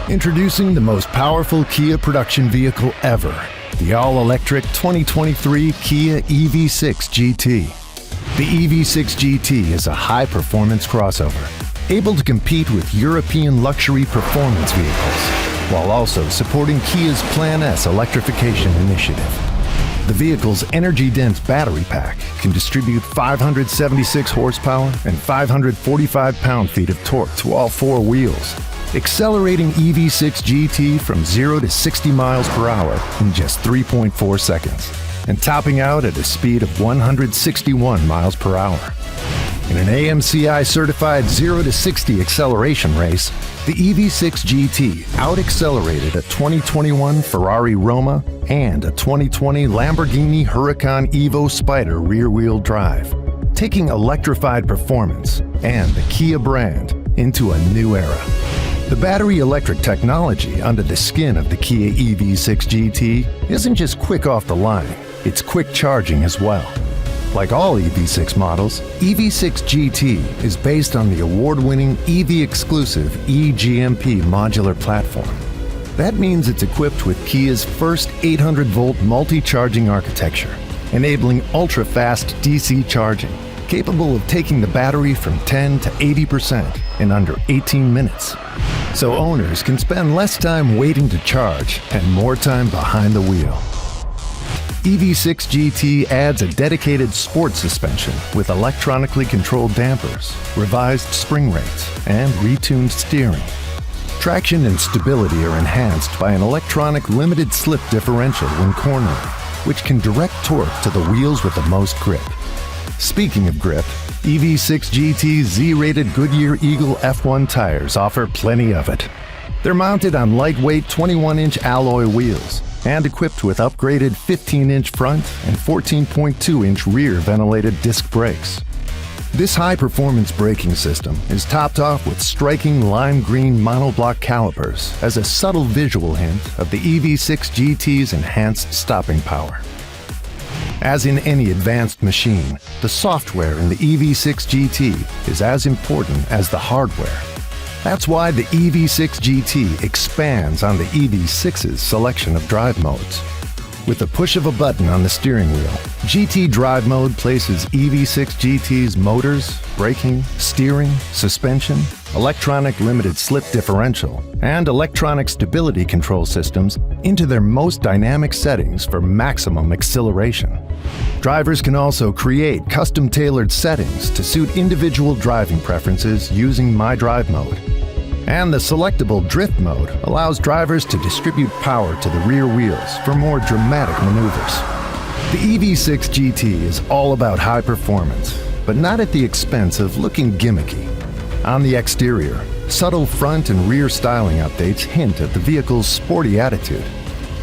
Introducing the most powerful Kia production vehicle ever, the all-electric 2023 Kia EV6 GT. The EV6 GT is a high-performance crossover, able to compete with European luxury performance vehicles, while also supporting Kia's Plan S electrification initiative. The vehicle's energy-dense battery pack can distribute 576 horsepower and 545 pound-feet of torque to all four wheels, accelerating EV6 GT from 0 to 60 miles per hour in just 3.4 seconds, and topping out at a speed of 161 miles per hour. In an AMCI-certified 0 to 60 acceleration race, the EV6 GT out-accelerated a 2021 Ferrari Roma and a 2020 Lamborghini Huracan Evo Spider rear-wheel drive, taking electrified performance and the Kia brand into a new era. The battery electric technology under the skin of the Kia EV6 GT isn't just quick off the line, it's quick charging as well. Like all EV6 models, EV6 GT is based on the award-winning EV-exclusive eGMP modular platform. That means it's equipped with Kia's first 800-volt multi-charging architecture, enabling ultra-fast DC charging, capable of taking the battery from 10 to 80% in under 18 minutes. So owners can spend less time waiting to charge and more time behind the wheel. EV6 GT adds a dedicated sport suspension with electronically controlled dampers, revised spring rates, and retuned steering. Traction and stability are enhanced by an electronic limited slip differential when cornering, which can direct torque to the wheels with the most grip. Speaking of grip, EV6 GT's Z-rated Goodyear Eagle F1 tires offer plenty of it. They're mounted on lightweight 21-inch alloy wheels and equipped with upgraded 15-inch front and 14.2-inch rear ventilated disc brakes. This high-performance braking system is topped off with striking lime green monoblock calipers as a subtle visual hint of the EV6 GT's enhanced stopping power. As in any advanced machine, the software in the EV6 GT is as important as the hardware. That's why the EV6 GT expands on the EV6's selection of drive modes. With the push of a button on the steering wheel, GT Drive Mode places EV6 GT's motors, braking, steering, suspension, electronic limited slip differential, and electronic stability control systems into their most dynamic settings for maximum acceleration. Drivers can also create custom-tailored settings to suit individual driving preferences using My Drive Mode. And the selectable drift mode allows drivers to distribute power to the rear wheels for more dramatic maneuvers. The EV6 GT is all about high performance, but not at the expense of looking gimmicky. On the exterior, subtle front and rear styling updates hint at the vehicle's sporty attitude.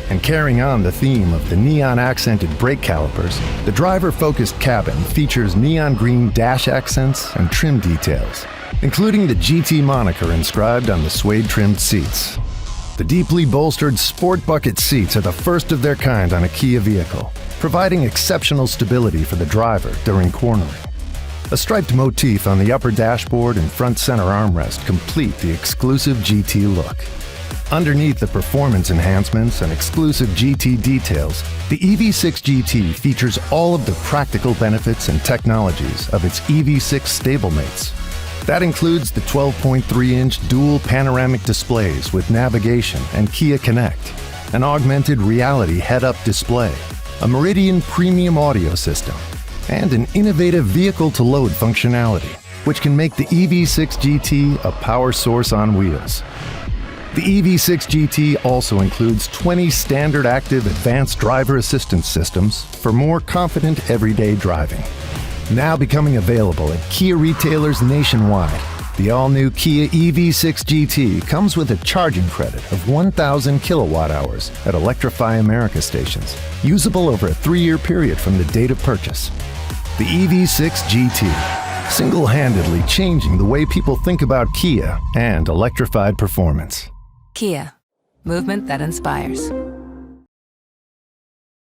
And carrying on the theme of the neon-accented brake calipers, the driver-focused cabin features neon green dash accents and trim details, including the GT moniker inscribed on the suede-trimmed seats. The deeply bolstered sport bucket seats are the first of their kind on a Kia vehicle, providing exceptional stability for the driver during cornering. A striped motif on the upper dashboard and front center armrest complete the exclusive GT look. Underneath the performance enhancements and exclusive GT details, the EV6 GT features all of the practical benefits and technologies of its EV6 stablemates. That includes the 12.3-inch dual panoramic displays with navigation and Kia Connect, an augmented reality head-up display, a Meridian premium audio system, and an innovative vehicle-to-load functionality, which can make the EV6 GT a power source on wheels. The EV6 GT also includes 20 standard active advanced driver assistance systems for more confident everyday driving. Now becoming available at Kia retailers nationwide, the all-new Kia EV6 GT comes with a charging credit of 1,000 kilowatt-hours at Electrify America stations, usable over a 3-year period from the date of purchase. The EV6 GT, single-handedly changing the way people think about Kia and electrified performance. Kia, movement that inspires.